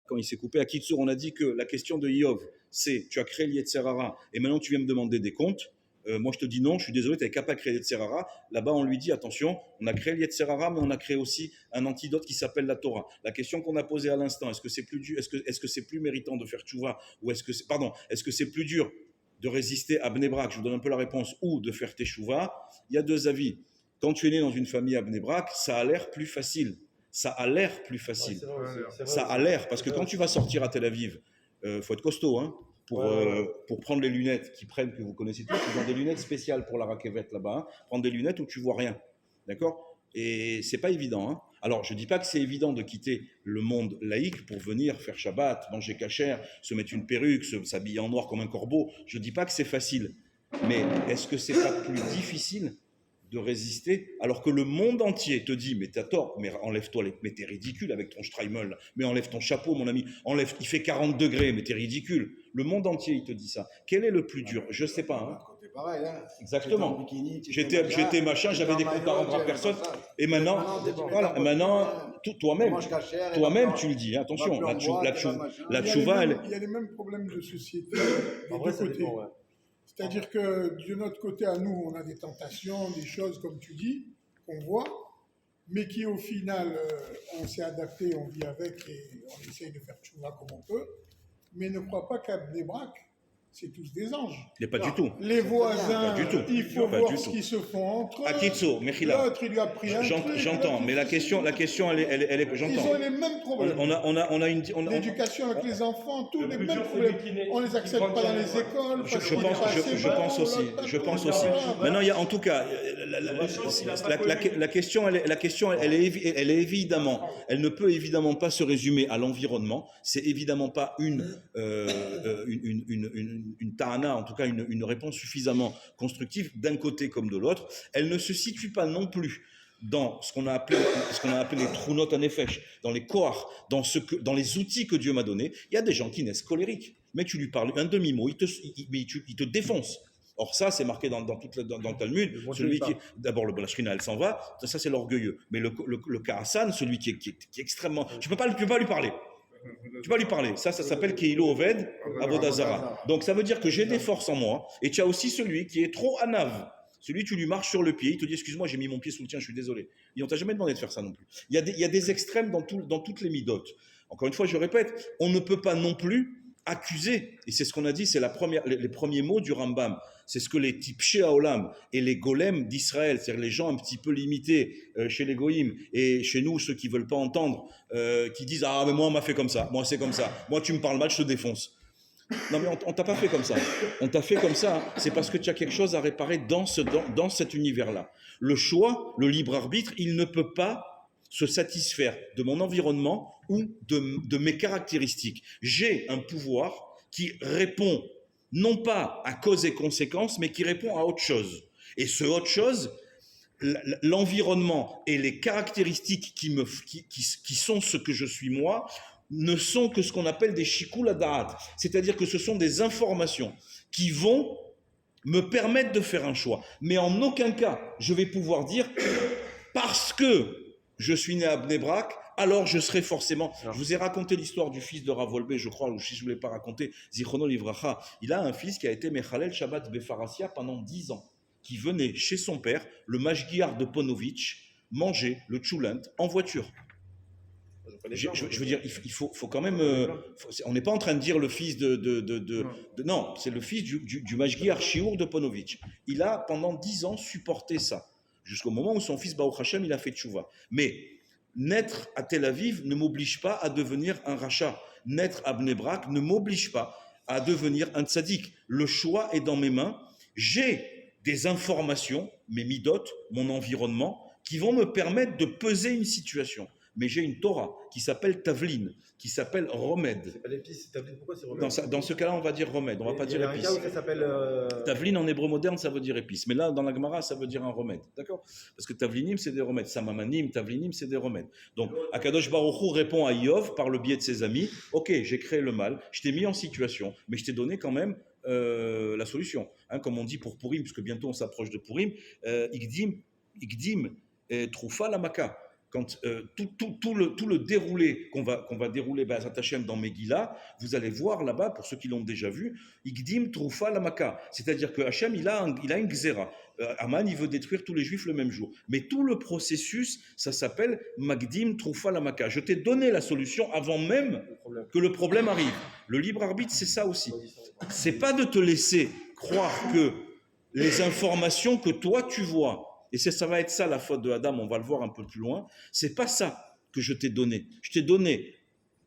quand il s'est coupé à Kitsour, on a dit que la question de Yov, c'est tu as créé l'Yetzer Hara et maintenant tu viens me demander des comptes. Moi, je te dis non, je suis désolé, tu n'avais qu'à pas créer l'Yetzer Hara. Là-bas, on lui dit attention, on a créé l'Yetzer Hara, mais on a créé aussi un antidote qui s'appelle la Torah. La question qu'on a posée à l'instant, est-ce que c'est plus dur, est-ce que c'est plus méritant de faire tchouva ou est-ce que c'est plus dur de résister à Bnei Brak, je vous donne un peu la réponse, ou de faire teshuva? Il y a deux avis. Quand tu es né dans une famille à Bnei Brak, ça a l'air plus facile. Ça a l'air plus facile. Ouais, ça a l'air, parce que quand tu vas sortir à Tel Aviv, faut être costaud, hein, pour prendre les lunettes que vous connaissez tous, ils ont des lunettes spéciales pour la raquette là-bas, hein, prendre des lunettes où tu vois rien, d'accord? Et c'est pas évident, hein. Alors, je dis pas que c'est évident de quitter le monde laïque pour venir faire Shabbat, manger kasher, se mettre une perruque, s'habiller en noir comme un corbeau. Je dis pas que c'est facile, mais est-ce que c'est pas plus difficile de résister, alors que le monde entier te dit mais t'as tort, mais enlève-toi, mais t'es ridicule avec ton Streimel, mais enlève ton chapeau mon ami, enlève, il fait 40 degrés, mais t'es ridicule. Le monde entier il te dit ça. Quel est le plus dur? Je sais pas. Hein. C'est pareil, hein. Exactement. J'étais machin, j'avais des comptes à rendre à personne, et maintenant, voilà, maintenant toi-même tu le dis. Hein, attention, la tchouva, il y a les mêmes problèmes de société des deux côtés. C'est-à-dire que de notre côté à nous, on a des tentations, des choses comme tu dis, qu'on voit, mais qui au final, on s'est adapté, on vit avec et on essaye de faire tchouva comme on peut. Mais ne crois pas qu'à Bnei Brak, c'est tous des anges. Mais pas du tout. Les voisins, il faut voir ce qu'ils se font entre eux. Akitso, Mechila. L'autre, il lui a pris un truc. J'entends, mais la question, elle est, j'entends. Ils ont les mêmes problèmes. On a une... L'éducation avec les enfants, tous les mêmes problèmes. On les accepte pas dans les écoles. Je pense aussi. Maintenant, il y a, en tout cas, la question, elle est évidemment, elle ne peut évidemment pas se résumer à l'environnement. C'est évidemment pas une ta'ana, en tout cas une réponse suffisamment constructive d'un côté comme de l'autre. Elle ne se situe pas non plus dans ce qu'on a appelé les trunot hanefesh, dans les koach, dans les outils que Dieu m'a donnés. Il y a des gens qui naissent colériques, mais tu lui parles un demi-mot, il te défonce. Or ça, c'est marqué dans le Talmud. Celui qui, d'abord, la shrina, elle s'en va. Ça, c'est l'orgueilleux. Mais le Ka'asan, celui qui est extrêmement, tu peux pas lui parler. Tu vas lui parler. Ça s'appelle Keilo Oved Avodazara. Donc ça veut dire que j'ai des forces en moi. Et tu as aussi celui qui est trop anav. Celui, tu lui marches sur le pied, il te dit excuse-moi, j'ai mis mon pied sous le tien, je suis désolé. Et on t'a jamais demandé de faire ça non plus. Il y a des extrêmes dans toutes les midotes. Encore une fois, je répète, on ne peut pas non plus accuser. Et c'est ce qu'on a dit, c'est les premiers mots du Rambam. C'est ce que les Tipshé Haolam et les golems d'Israël, c'est-à-dire les gens un petit peu limités chez les goïms et chez nous, ceux qui veulent pas entendre, qui disent « Ah, mais moi, on m'a fait comme ça. Moi, c'est comme ça. Moi, tu me parles mal, je te défonce. » Non, mais on t'a pas fait comme ça. On t'a fait comme ça. C'est parce que tu as quelque chose à réparer dans cet univers-là. Le choix, le libre arbitre, il ne peut pas se satisfaire de mon environnement ou de mes caractéristiques. J'ai un pouvoir qui répond non pas à cause et conséquence, mais qui répond à autre chose. Et ce autre chose, l'environnement et les caractéristiques qui sont ce que je suis moi, ne sont que ce qu'on appelle des shikul hadaat. C'est-à-dire que ce sont des informations qui vont me permettre de faire un choix. Mais en aucun cas, je vais pouvoir dire, parce que je suis né à Bnei Brak, alors je serai forcément... Non. Je vous ai raconté l'histoire du fils de Rav Wolbe, je crois, ou si je ne vous l'ai pas raconté, Zichrono Livracha. Il a un fils qui a été Mechalel Shabbat Befarassia pendant 10 ans, qui venait chez son père, le Mashgiar de Ponovitch, manger le tchoulent en voiture. Je veux dire, il faut quand même... on n'est pas en train de dire le fils non, c'est le fils du Mashgiar Shiur de Ponovitch. Il a, pendant 10 ans, supporté ça, jusqu'au moment où son fils, Baruch Hashem, il a fait tchouva. Mais naître à Tel Aviv ne m'oblige pas à devenir un rachat. Naître à Bnei Brak ne m'oblige pas à devenir un tzaddik. Le choix est dans mes mains. J'ai des informations, mes midot, mon environnement, qui vont me permettre de peser une situation. Mais j'ai une Torah qui s'appelle Tavlin, qui s'appelle Remède. C'est pas l'épice, c'est Tavlin, pourquoi c'est Remède? Dans ce cas-là, on va dire Remède, on va pas dire épice. Il y a un cas où ça s'appelle... Tavlin en hébreu moderne, ça veut dire épice. Mais là, dans la Gemara, ça veut dire un remède. D'accord? Parce que Tavlinim, c'est des remèdes. Samamanim, Tavlinim, c'est des remèdes. Donc, Akadosh Baruch Hu répond à Yov par le biais de ses amis. Ok, j'ai créé le mal, je t'ai mis en situation, mais je t'ai donné quand même la solution. Hein, comme on dit pour Purim, puisque bientôt on s'approche de Purim, Igdim, Troufa la Maka. quand tout le déroulé qu'on va dérouler Be'ezrat Hashem dans Megillah, vous allez voir là-bas, pour ceux qui l'ont déjà vu, Igdim Troufa Lamaka, c'est-à-dire que Hashem, il a une gzera. Aman, il veut détruire tous les juifs le même jour. Mais tout le processus, ça s'appelle Magdim Troufa Lamaka. Je t'ai donné la solution avant même que le problème arrive. Le libre arbitre, c'est ça aussi. C'est pas de te laisser croire que les informations que toi tu vois, et ça va être ça la faute de Adam, on va le voir un peu plus loin, c'est pas ça que je t'ai donné. Je t'ai donné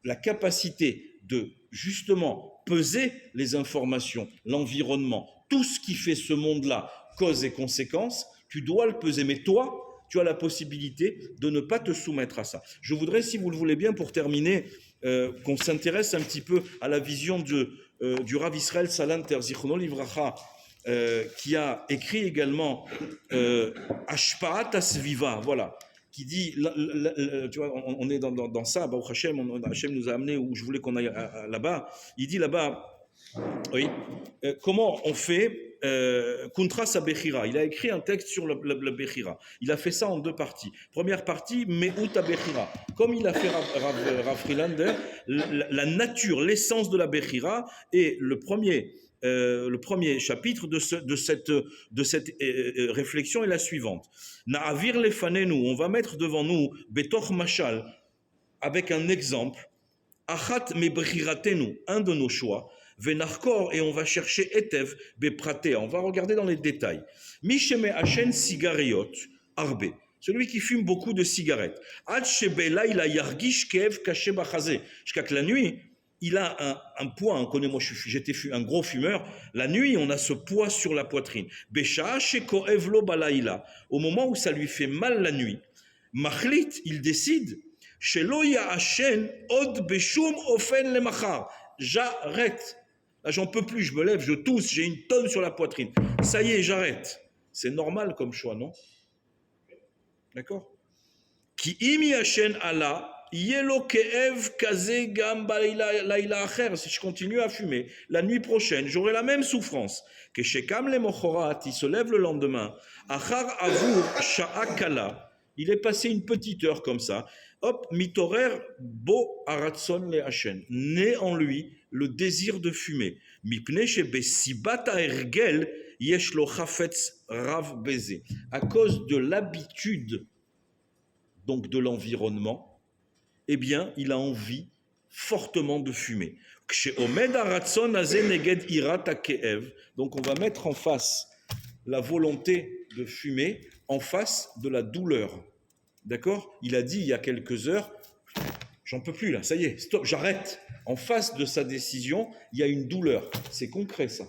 la capacité de justement peser les informations, l'environnement, tout ce qui fait ce monde-là, cause et conséquences, tu dois le peser. Mais toi, tu as la possibilité de ne pas te soumettre à ça. Je voudrais, si vous le voulez bien, pour terminer, qu'on s'intéresse un petit peu à la vision du Rav Israël Salanter, Zichrono Livracha, qui a écrit également Ashpa'at Asviva, voilà, qui dit, tu vois, on est dans ça, Baruch Hashem, Hashem nous a amené où je voulais qu'on aille là-bas. Il dit là-bas, oui, comment on fait Kuntra sa Bechira. Il a écrit un texte sur la Bechira. Il a fait ça en deux parties. Première partie, Me'ut Bechira. Comme il a fait Rav Friedlander, la nature, l'essence de la Bechira, et le premier chapitre de cette réflexion est la suivante. Na'avir lefanenu, on va mettre devant nous betoch mashal, avec un exemple, achat mebriratenu, un de nos choix, venarkor, et on va chercher etev bepratea, on va regarder dans les détails. Misheme hachen sigariot arbe, celui qui fume beaucoup de cigarettes. Ad shebela ila yargish kev kaché bachazé, jusqu'à que la nuit il a un poids, hein, connais-moi, j'étais un gros fumeur. La nuit, on a ce poids sur la poitrine. Besha sheko evlo balaïla. Au moment où ça lui fait mal la nuit, Machlit, il décide, shelo ya'ashen od beshum ofen le machar. J'arrête. Là, j'en peux plus, je me lève, je tousse, j'ai une tonne sur la poitrine. Ça y est, j'arrête. C'est normal comme choix, non? D'accord? Ki imi yashen Allah. Si je continue à fumer, la nuit prochaine, j'aurai la même souffrance. Que Shekam le Mochorat, il se lève le lendemain. Achar Avur Sha'akala, il est passé une petite heure comme ça. Hop, mitorer bo aratson le Hashen. Né en lui le désir de fumer. Mipne shebe sibata ergel yesh lo chafetz rav beze. À cause de l'habitude, donc de l'environnement, eh bien, il a envie fortement de fumer. Donc, on va mettre en face la volonté de fumer, en face de la douleur. D'accord? Il a dit il y a quelques heures, j'en peux plus là, ça y est, stop, j'arrête. En face de sa décision, il y a une douleur. C'est concret, ça.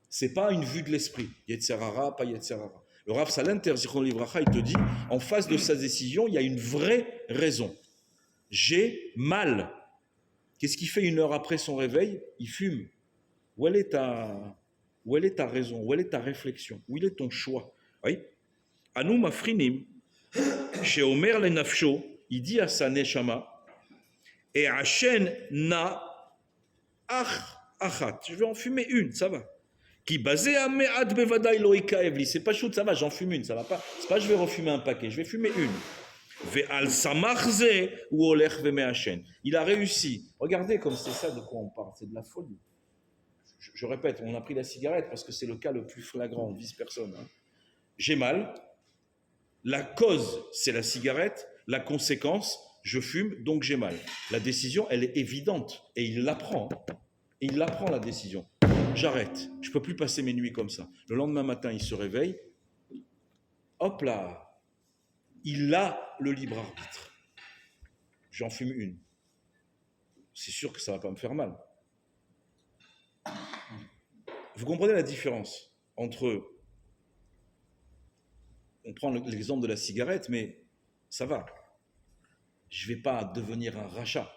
C'est pas une vue de l'esprit. Yetzerara, pas Yetzerara. Le Rav Salanter, Zichron Livracha, il te dit, en face de sa décision, il y a une vraie raison. J'ai mal. Qu'est-ce qu'il fait une heure après son réveil? Il fume. Où est ta raison? Où est ta réflexion? Où est ton choix? Oui. Anu mafrinim, chez Omer le Nafsho, il dit à sa neshama, et Hashen na achat. Je vais en fumer une, ça va. Qui basé à me'ad bevadaï loïka evli. C'est pas chaud, ça va, j'en fume une, ça va pas. C'est pas je vais refumer un paquet, je vais fumer une. Il a réussi. Regardez comme c'est ça de quoi on parle. C'est de la folie. Je répète, on a pris la cigarette parce que c'est le cas le plus flagrant, on ne vise personne. Hein. J'ai mal. La cause, c'est la cigarette. La conséquence, je fume, donc j'ai mal. La décision, elle est évidente. Et il l'apprend. Et il l'apprend, la décision. J'arrête. Je ne peux plus passer mes nuits comme ça. Le lendemain matin, il se réveille. Hop là. Il a le libre arbitre. J'en fume une. C'est sûr que ça ne va pas me faire mal. Vous comprenez la différence entre... On prend l'exemple de la cigarette, mais ça va. Je ne vais pas devenir un rachat.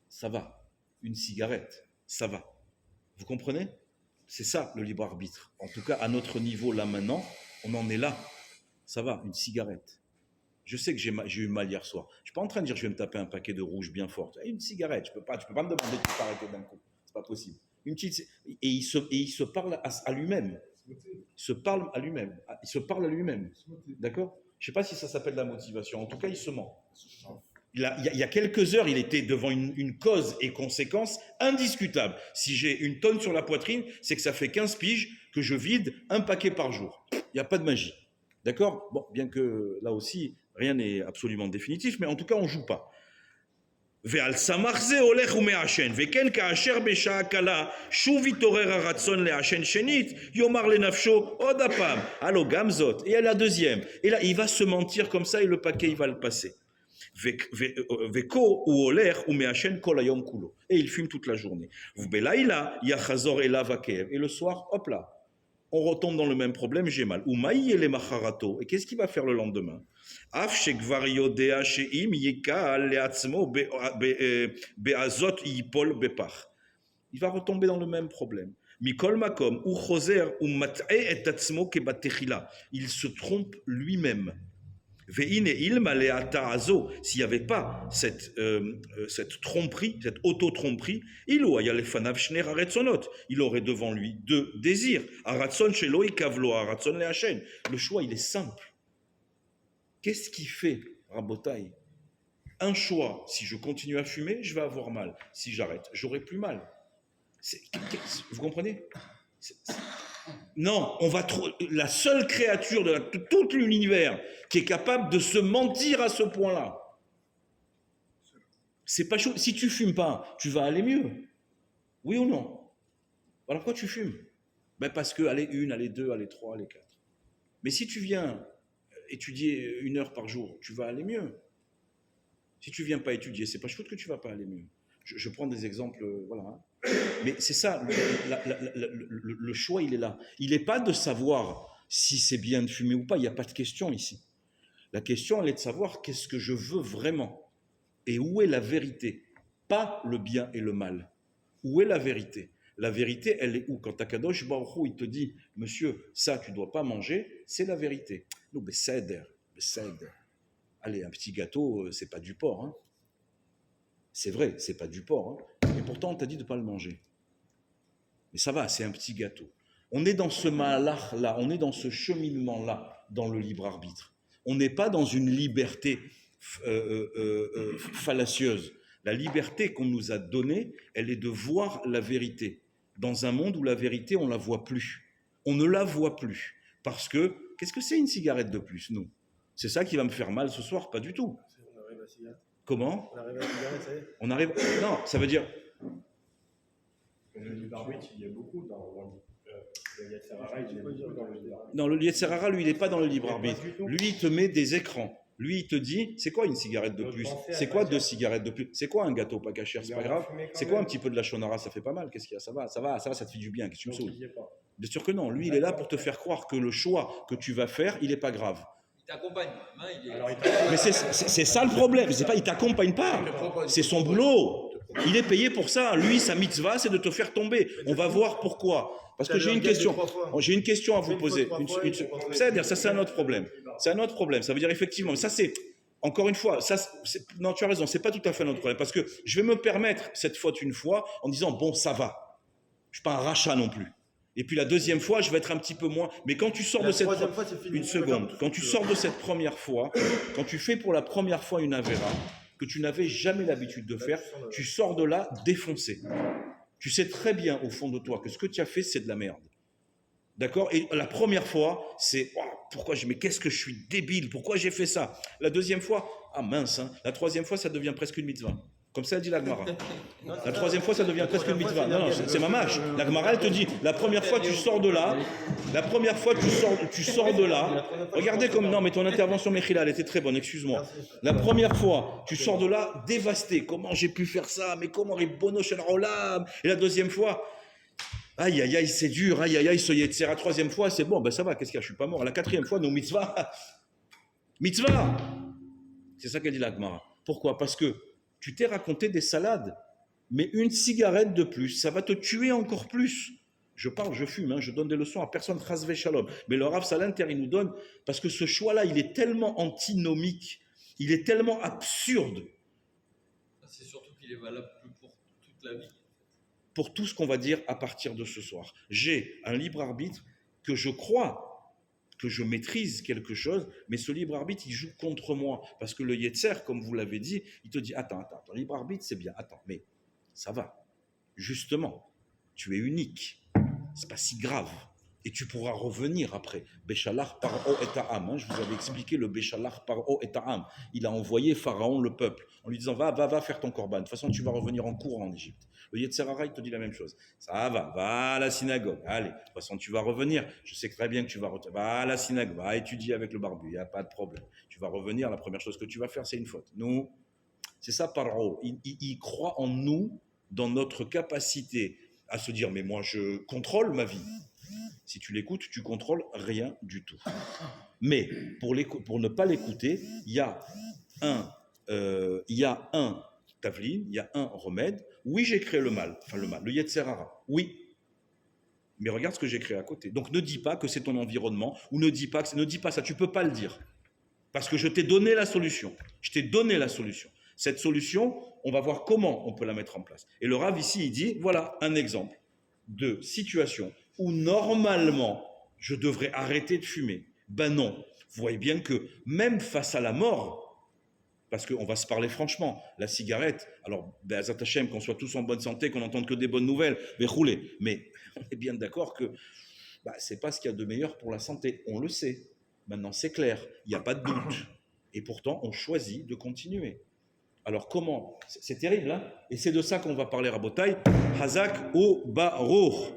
Ça va. Une cigarette, ça va. Vous comprenez? C'est ça le libre arbitre. En tout cas, à notre niveau, là maintenant, on en est là. Ça va, une cigarette. Je sais que j'ai eu mal hier soir. Je ne suis pas en train de dire que je vais me taper un paquet de rouge bien fort. Une cigarette, tu peux pas me demander de t'arrêter d'un coup. C'est pas possible. Une petite, et il se parle à lui-même. Il se parle à lui-même. D'accord? Je ne sais pas si ça s'appelle la motivation. En tout cas, il se ment. Il y a quelques heures, il était devant une cause et conséquence indiscutable. Si j'ai une tonne sur la poitrine, c'est que ça fait 15 piges que je vide un paquet par jour. Il n'y a pas de magie. D'accord? Bon, bien que là aussi, rien n'est absolument définitif, mais en tout cas, on ne joue pas. ועל סמך זה הולך ומעשן, וכן כאשר בשעה קלה שוב יתעורר הרצון לעשן שנית, יאמר לנפשו עוד הפעם, alors גם זאת, et la deuxième, et là il va se mentir comme ça et le paquet il va le passer. וכה הוא הולך ומעשן כל היום כולו, et il fume toute la journée. ובלילה יחזור אליו הכאב, et le soir, hop là, on retombe dans le même problème, j'ai mal. ומה יהיה למחרתו, et qu'est-ce qu'il va faire le lendemain? אף שכבר יודע שאם יקל לעצמו בעזות ייפול בפח. Il va retomber dans le même problème. מכל מקום, הוא חוזר ומטעה את עצמו כבתחילה. Il se trompe lui-même. והנה אילמה להטעה הזו, s'il n'y avait pas cette tromperie, cette auto-tromperie, אילו היה לפניו שני הרצונות, il aurait devant lui deux désirs. הרצון שלו יקב לו, הרצון לעשן. Le choix, il est simple. Qu'est-ce qui fait, Rabotai? Un choix, si je continue à fumer, je vais avoir mal. Si j'arrête, j'aurai plus mal. Vous comprenez? Non, on va la seule créature de tout l'univers qui est capable de se mentir à ce point-là. C'est pas chaud. Si tu fumes pas, tu vas aller mieux. Oui ou non? Alors pourquoi tu fumes? Ben parce que aller 1, aller 2, aller 3, aller 4. Mais si tu viens étudier 1 heure par jour, tu vas aller mieux. Si tu viens pas étudier, c'est pas chouette que tu vas pas aller mieux. Je prends des exemples, voilà. Mais c'est ça, le choix, il est là. Il n'est pas de savoir si c'est bien de fumer ou pas, il n'y a pas de question ici. La question, elle est de savoir qu'est-ce que je veux vraiment et où est la vérité, pas le bien et le mal. Où est la vérité? La vérité, elle est où? Quand Akadosh Baruch Hu, il te dit, monsieur, ça, tu ne dois pas manger, c'est la vérité. Nous, beseder. Allez, un petit gâteau, c'est pas du porc. Hein. C'est vrai, c'est pas du porc. Hein. Et pourtant, on t'a dit de ne pas le manger. Mais ça va, c'est un petit gâteau. On est dans ce malach-là, on est dans ce cheminement-là, dans le libre arbitre. On n'est pas dans une liberté fallacieuse. La liberté qu'on nous a donnée, elle est de voir la vérité. Dans un monde où la vérité, on ne la voit plus. On ne la voit plus. Parce que, qu'est-ce que c'est une cigarette de plus, nous? C'est ça qui va me faire mal ce soir? Pas du tout. On arrive à la cigarette. Comment? On arrive à la cigarette, ça y est. On arrive... Non, ça veut dire... Le libre arbitre, il y a beaucoup dans le Yetzer Hara, il y a beaucoup dans le libre arbitre. Non, le Yetzer Hara, lui, il n'est pas dans le libre arbitre. Lui, il te met des écrans. Lui, il te dit, c'est quoi une cigarette de plus? C'est quoi 2 cigarettes de plus? C'est quoi un gâteau pas caché? C'est pas grave. C'est quoi un petit peu de la shonara? Ça fait pas mal. Qu'est-ce qu'il y a? Ça va, ça te fait du bien. Qu'est-ce que tu me saoules? Bien sûr que non. Lui, il est là pour te faire croire que le choix que tu vas faire, il n'est pas grave. Il t'accompagne. Mais c'est ça le problème. C'est pas, il t'accompagne pas. C'est son boulot. Il est payé pour ça. Lui, sa mitzvah, c'est de te faire tomber. On va voir pourquoi. Parce que j'ai une question. J'ai une question à vous poser. C'est-à-dire, ça, c'est un autre problème. C'est un autre problème. Ça veut dire effectivement, ça c'est, encore une fois, non, tu as raison, c'est pas tout à fait notre problème. Parce que je vais me permettre cette faute une fois en disant, bon, ça va. Je ne suis pas un rachat non plus. Et puis la deuxième fois, je vais être un petit peu moins. Mais quand tu sors de cette une seconde, quand tu sors de cette première fois, quand tu fais pour la première fois une avéra que tu n'avais jamais l'habitude de faire, tu sors de là défoncé. Tu sais très bien au fond de toi que ce que tu as fait, c'est de la merde. D'accord? Et la première fois, c'est mais qu'est-ce que je suis débile, pourquoi j'ai fait ça? La deuxième fois, ah mince, hein. La troisième fois, ça devient presque une mitzvah. Comme ça, dit la Gemara. La troisième fois, ça devient presque une mitzvah. Non, c'est ma mâche. La Gemara, elle te dit, la première fois, tu sors de là. La première fois, tu sors de là. Regardez comme, non, mais ton intervention, Mechila, elle était très bonne, excuse-moi. La première fois, tu sors de là dévasté. Comment j'ai pu faire ça? Mais comment Ribono Shel Olam? Et la deuxième fois, aïe, aïe, aïe, c'est dur, aïe, aïe, aïe, ce Yetzer. La troisième fois, c'est bon, ben ça va, qu'est-ce qu'il y a, je suis pas mort. La quatrième fois, nos mitzvah. Mitzvah! C'est ça qu'elle dit la Gemara. Pourquoi? Parce que tu t'es raconté des salades, mais une cigarette de plus, ça va te tuer encore plus. Je parle, je fume, hein, je donne des leçons à personne, chasvé shalom. Mais le Rav Salanter, il nous donne, parce que ce choix-là, il est tellement antinomique, il est tellement absurde. C'est surtout qu'il est valable pour toute la vie. Pour tout ce qu'on va dire à partir de ce soir. J'ai un libre arbitre que je crois que je maîtrise quelque chose, mais ce libre arbitre, il joue contre moi. Parce que le Yetzer, comme vous l'avez dit, il te dit, attends, ton libre arbitre, c'est bien, attends, mais ça va. Justement, tu es unique. C'est pas si grave. Et tu pourras revenir après. Béchalar par O et Ta'am. Je vous avais expliqué le Béchalar par O et Ta'am. Il a envoyé Pharaon le peuple en lui disant va faire ton korban. De toute façon, tu vas revenir en courant en Égypte. Le Yetzer Hara, il te dit la même chose. Ça va à la synagogue. Allez, de toute façon, tu vas revenir. Je sais très bien que tu vas revenir. Va à la synagogue, va étudier avec le barbu. Il n'y a pas de problème. Tu vas revenir. La première chose que tu vas faire, c'est une faute. Nous, c'est ça Paro. Il croit en nous, dans notre capacité à se dire mais moi, je contrôle ma vie. Si tu l'écoutes, tu contrôles rien du tout. Mais pour ne pas l'écouter, il y a un tavlin, il y a un remède. Oui, j'ai créé le mal, le Yetzer Hara. Oui, mais regarde ce que j'ai créé à côté. Donc ne dis pas que c'est ton environnement ou ne dis pas ça. Tu peux pas le dire parce que je t'ai donné la solution. Je t'ai donné la solution. Cette solution, on va voir comment on peut la mettre en place. Et le Rav ici, il dit voilà un exemple de situation où normalement, je devrais arrêter de fumer. Ben non. Vous voyez bien que même face à la mort, parce qu'on va se parler franchement, la cigarette, alors, Be'ezat Hashem, qu'on soit tous en bonne santé, qu'on n'entende que des bonnes nouvelles, mais on est bien d'accord que c'est pas ce qu'il y a de meilleur pour la santé. On le sait. Maintenant, c'est clair. Il n'y a pas de doute. Et pourtant, on choisit de continuer. Alors comment ? C'est terrible, hein ? Et c'est de ça qu'on va parler à Botaï. Hazak ou Baruch.